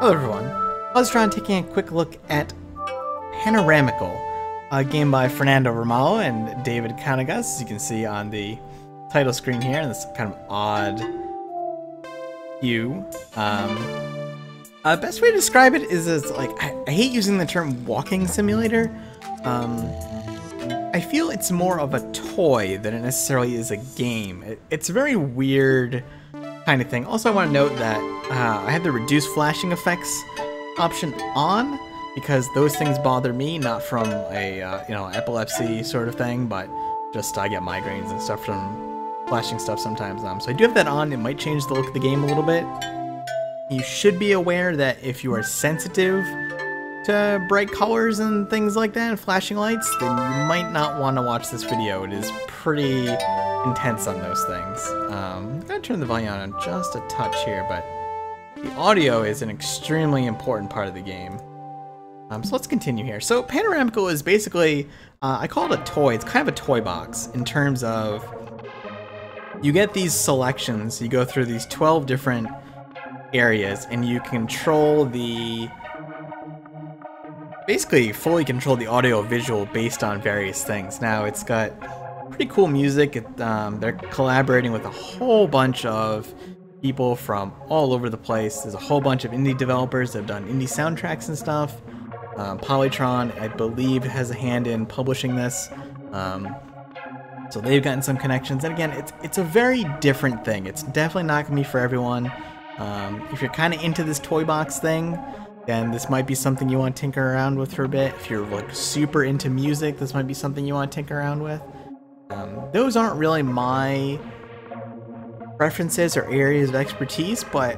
Hello everyone, Positron taking a quick look at Panoramical, a game by Fernando Ramallo and David Canegas, as you can see on the title screen here, in this kind of odd hue. Best way to describe it is as, like, I hate using the term walking simulator. I feel it's more of a toy than it necessarily is a game. It's a very weird kind of thing. Also, I want to note that I have the reduce flashing effects option on because those things bother me, not from a epilepsy sort of thing, but just I get migraines and stuff from flashing stuff sometimes. So I do have that on. It might change the look of the game a little bit. You should be aware that if you are sensitive to bright colors and things like that and flashing lights, then you might not want to watch this video. It is pretty intense on those things. I'm gonna turn the volume on just a touch here, but the audio is an extremely important part of the game. So let's continue here. So Panoramical is basically, I call it a toy. It's kind of a toy box in terms of you get these selections. You go through these 12 different areas and you control basically fully control the audio visual based on various things. Now it's got pretty cool music. They're collaborating with a whole bunch of people from all over the place. There's a whole bunch of indie developers that have done indie soundtracks and stuff. Polytron, I believe, has a hand in publishing this. So they've gotten some connections. And again, it's a very different thing. It's definitely not going to be for everyone. If you're kind of into this toy box thing, then this might be something you want to tinker around with for a bit. If you're like super into music, this might be something you want to tinker around with. Those aren't really my preferences or areas of expertise, but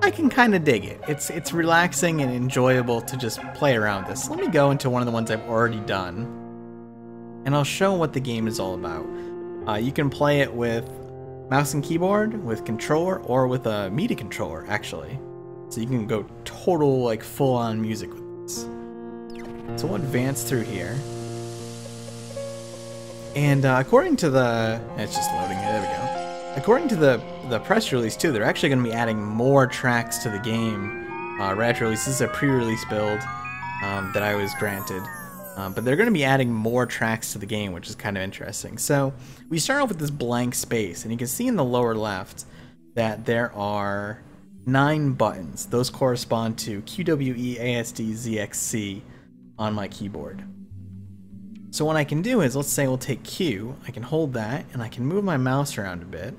I can kind of dig it. It's relaxing and enjoyable to just play around with this. Let me go into one of the ones I've already done, and I'll show what the game is all about. You can play it with mouse and keyboard, with controller, or with a MIDI controller, actually. So you can go total, like, full-on music with this. So we'll advance through here. And according to the... It's just loading here, there we go. According to the press release, too, they're actually going to be adding more tracks to the game. Right after release, this is a pre-release build that I was granted. But they're going to be adding more tracks to the game, which is kind of interesting. So we start off with this blank space, and you can see in the lower left that there are 9 buttons. Those correspond to QWE, ASD, ZXC on my keyboard. So what I can do is, let's say we'll take Q, I can hold that, and I can move my mouse around a bit.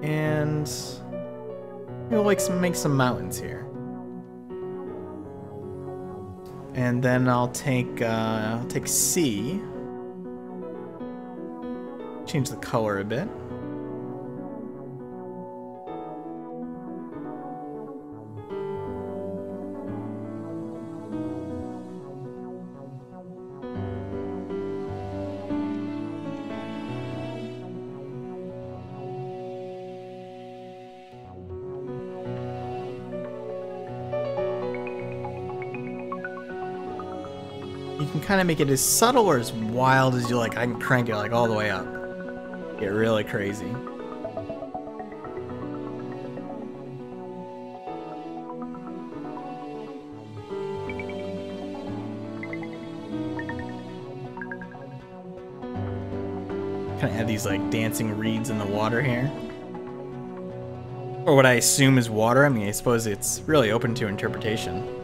And we'll make some mountains here. And then I'll take C, change the color a bit. You can kind of make it as subtle or as wild as you like. I can crank it like all the way up. Get really crazy. Kind of add these like dancing reeds in the water here. Or what I assume is water. I mean, I suppose it's really open to interpretation.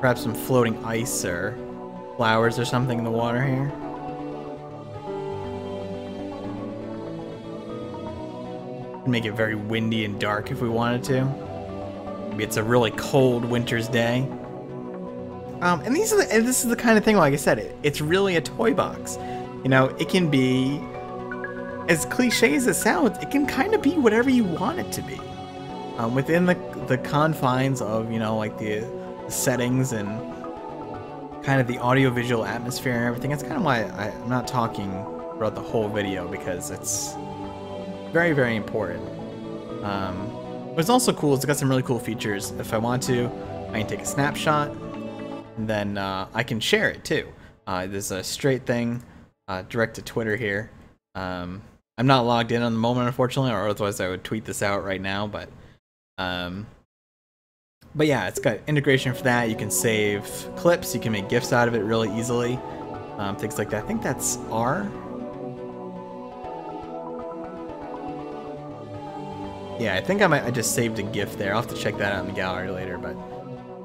Perhaps some floating ice or flowers or something in the water here. Make it very windy and dark if we wanted to. Maybe it's a really cold winter's day. And this is the kind of thing, like I said, it's really a toy box. You know, it can be, as cliche as it sounds, it can kind of be whatever you want it to be. Within the confines of, you know, like the settings and kind of the audiovisual atmosphere and everything. That's kind of why I'm not talking throughout the whole video, because it's very, very important. What's also cool is it's got some really cool features. If I want to, I can take a snapshot. and then I can share it too. There's a straight thing direct to Twitter here. I'm not logged in on the moment, unfortunately, or otherwise I would tweet this out right now. But yeah, it's got integration for that. You can save clips. You can make GIFs out of it really easily. Things like that. I think that's R. Yeah, I think I just saved a GIF there. I'll have to check that out in the gallery later. But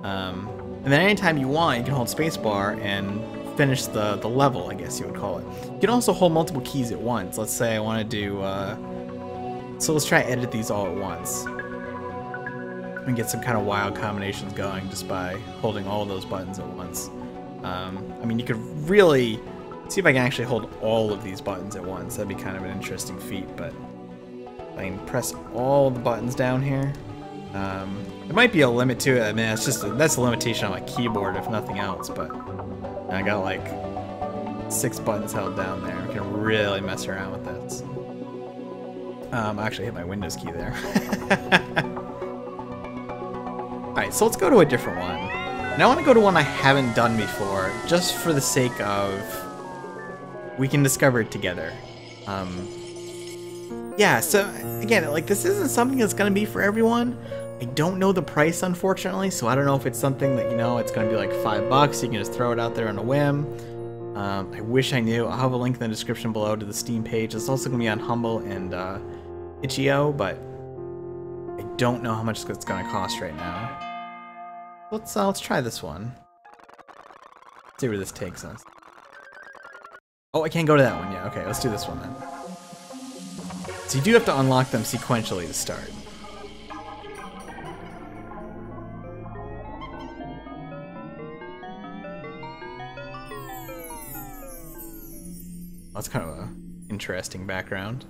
and then anytime you want, you can hold spacebar and finish the level, I guess you would call it. You can also hold multiple keys at once. Let's say I want to do... so let's try edit these all at once. And get some kind of wild combinations going just by holding all of those buttons at once. I mean, you could really see if I can actually hold all of these buttons at once. That'd be kind of an interesting feat, but I can press all the buttons down here. There might be a limit to it. I mean, that's a limitation on my keyboard, if nothing else. But I got like 6 buttons held down there. I can really mess around with this. I actually hit my Windows key there. Alright, so let's go to a different one. And I want to go to one I haven't done before, just for the sake of we can discover it together. Yeah, so again, like, this isn't something that's going to be for everyone. I don't know the price, unfortunately, so I don't know if it's something that, you know, it's going to be like $5. You can just throw it out there on a whim. I wish I knew. I'll have a link in the description below to the Steam page. It's also going to be on Humble and itch.io, but I don't know how much it's going to cost right now. Let's try this one. Let's see where this takes us. Oh, I can't go to that one yet. Okay, let's do this one then. So you do have to unlock them sequentially to start. That's kind of an interesting background.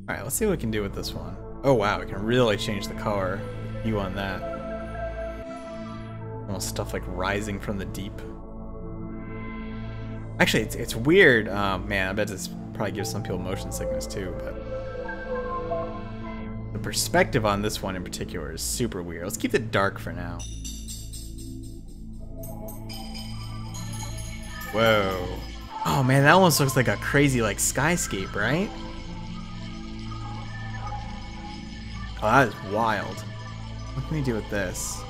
Alright, let's see what we can do with this one. Oh wow, we can really change the color hue on that. Almost stuff like rising from the deep. Actually, it's weird. Man, I bet this probably gives some people motion sickness too, but the perspective on this one in particular is super weird. Let's keep it dark for now. Whoa. Oh man, that almost looks like a crazy like skyscape, right? Oh, that is wild. What can we do with this?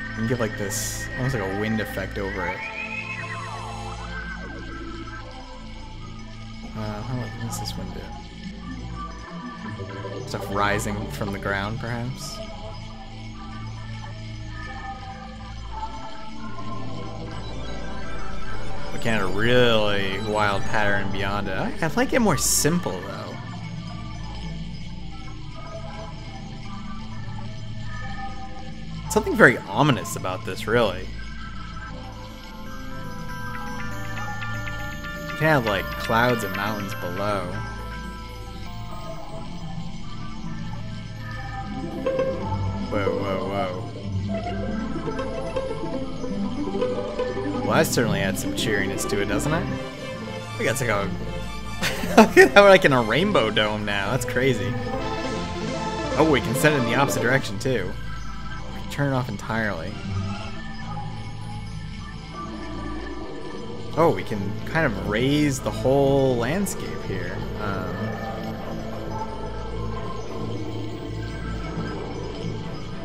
We can give like this, almost like a wind effect over it. What does this one do? Stuff rising from the ground, perhaps? We can have a really wild pattern beyond it. I'd like it more simple, though. Something very ominous about this, really. You can have, like, clouds and mountains below. Whoa, whoa, whoa. Well, that certainly adds some cheeriness to it, doesn't it? I think that's like a... Look at that, we're like in a rainbow dome now. That's crazy. Oh, we can set it in the opposite direction, too. We can turn it off entirely. Oh, we can kind of raise the whole landscape here.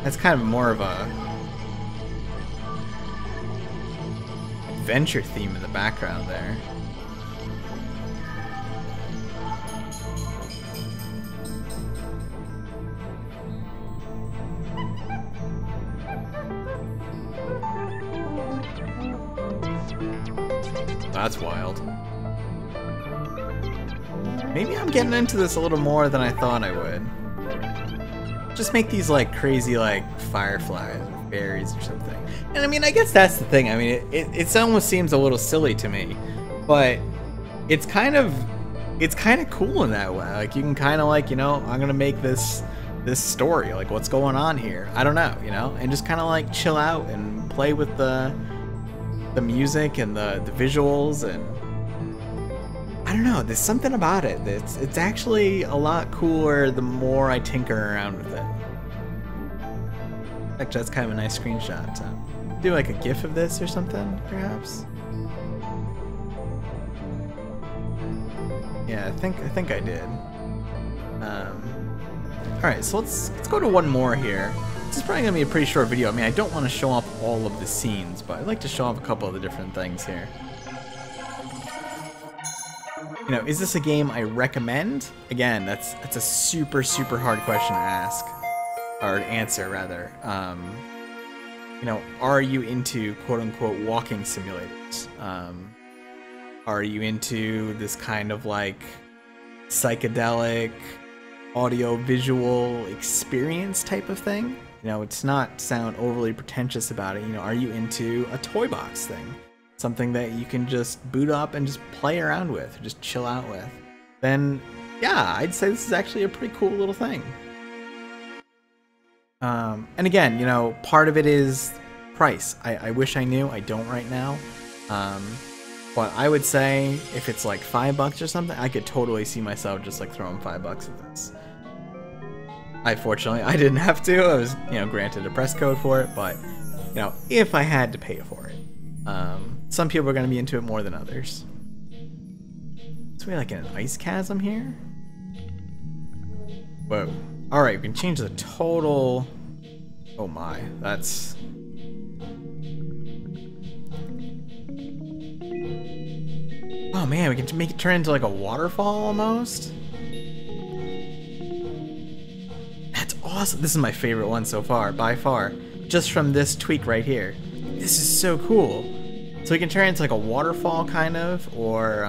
That's kind of more of a adventure theme in the background there. That's wild. Maybe I'm getting into this a little more than I thought I would. Just make these like crazy like fireflies or fairies or something. And I mean, I guess that's the thing. I mean, it almost seems a little silly to me, but it's kind of cool in that way. Like you can kind of like, you know, I'm gonna make this story, like what's going on here. I don't know, you know, and just kind of like chill out and play with the music and the visuals, and I don't know, there's something about it. It's actually a lot cooler the more I tinker around with it. Actually, that's kind of a nice screenshot. Do like a GIF of this or something, perhaps. Yeah, I think I did. All right, so let's go to one more here. This is probably gonna be a pretty short video. I mean, I don't want to show off all of the scenes, but I'd like to show off a couple of the different things here. You know, is this a game I recommend? Again, that's a super hard question to ask, or to answer rather. You know, are you into quote-unquote walking simulators? Are you into this kind of like psychedelic audio-visual experience type of thing? You know, it's not sound overly pretentious about it. You know, are you into a toy box thing? Something that you can just boot up and just play around with, or just chill out with? Then, yeah, I'd say this is actually a pretty cool little thing. And again, you know, part of it is price. I wish I knew. I don't right now. But I would say if it's like $5 or something, I could totally see myself just like throwing $5 at this. Fortunately, I didn't have to. I was, you know, granted a press code for it, but, you know, if I had to pay for it. Some people are going to be into it more than others. So we like in an ice chasm here? Whoa. Alright, we can change the total... Oh my, that's... Oh man, we can make it turn into like a waterfall almost? That's awesome. This is my favorite one so far, by far. Just from this tweak right here. This is so cool. So we can turn it into like a waterfall kind of, or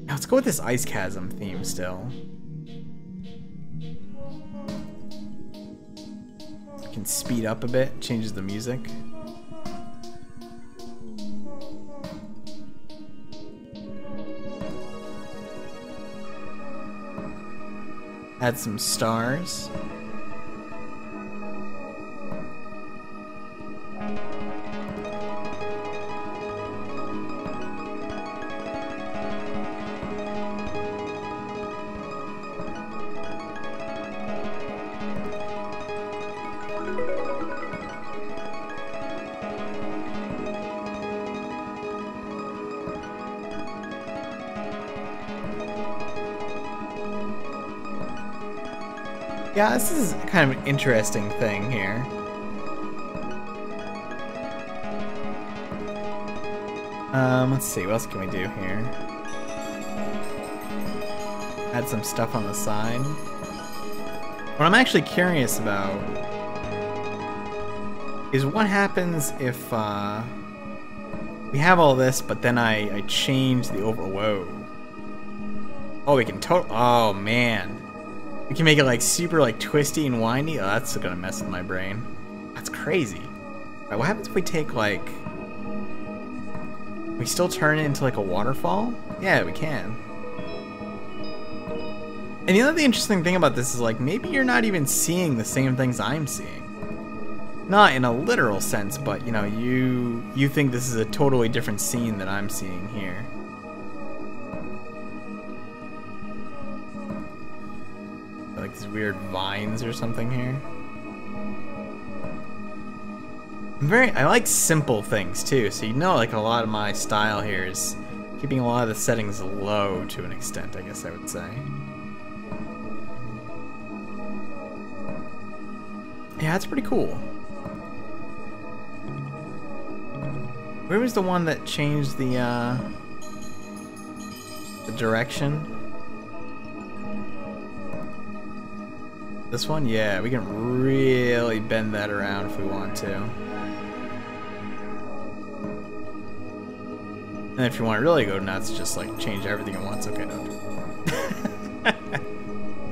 let's go with this ice chasm theme still. We can speed up a bit, changes the music. Add some stars. Yeah, this is kind of an interesting thing here. Let's see, what else can we do here? Add some stuff on the side. What I'm actually curious about is what happens if we have all this, but then I change the whoa. Oh, we can oh man. We can make it like super like twisty and windy. Oh, that's gonna mess with my brain. That's crazy. Alright, what happens if we take like... We still turn it into like a waterfall? Yeah, we can. And the other interesting thing about this is like maybe you're not even seeing the same things I'm seeing. Not in a literal sense, but you know, you think this is a totally different scene that I'm seeing here. Like these weird vines or something here. I like simple things too, so you know like a lot of my style here is keeping a lot of the settings low to an extent, I guess I would say. Yeah, that's pretty cool. Where was the one that changed the direction? This one? Yeah, we can really bend that around if we want to. And if you want to really go nuts, just like change everything at once. Okay, don't.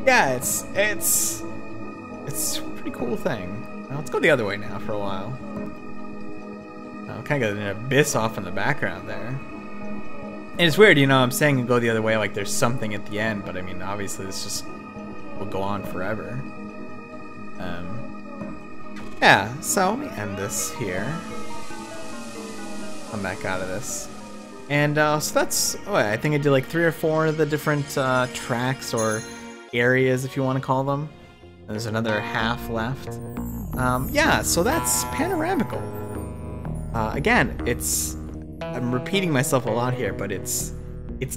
Yeah, it's a pretty cool thing. Now, let's go the other way now for a while. Kind of got an abyss off in the background there. And it's weird, you know, I'm saying go the other way like there's something at the end, but I mean, obviously this just will go on forever. Yeah, so let me end this here. Come back out of this. And so that's, I think I did like 3 or 4 of the different tracks or areas, if you want to call them. There's another half left. Yeah, so that's Panoramical. Again, I'm repeating myself a lot here, but it's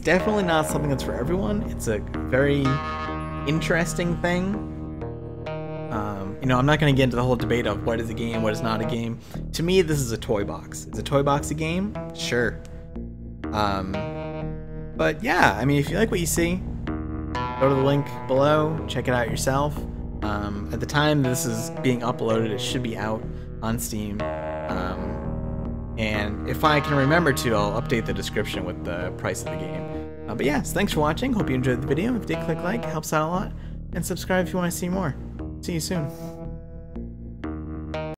definitely not something that's for everyone. It's a very interesting thing. You know, I'm not going to get into the whole debate of what is a game, what is not a game. To me, this is a toy box. Is a toy box a game? Sure. But yeah, I mean, if you like what you see, go to the link below, check it out yourself. At the time this is being uploaded, it should be out on Steam. And if I can remember to, I'll update the description with the price of the game. But yeah, so thanks for watching. Hope you enjoyed the video. If you did, click like, it helps out a lot. And subscribe if you want to see more. See you soon.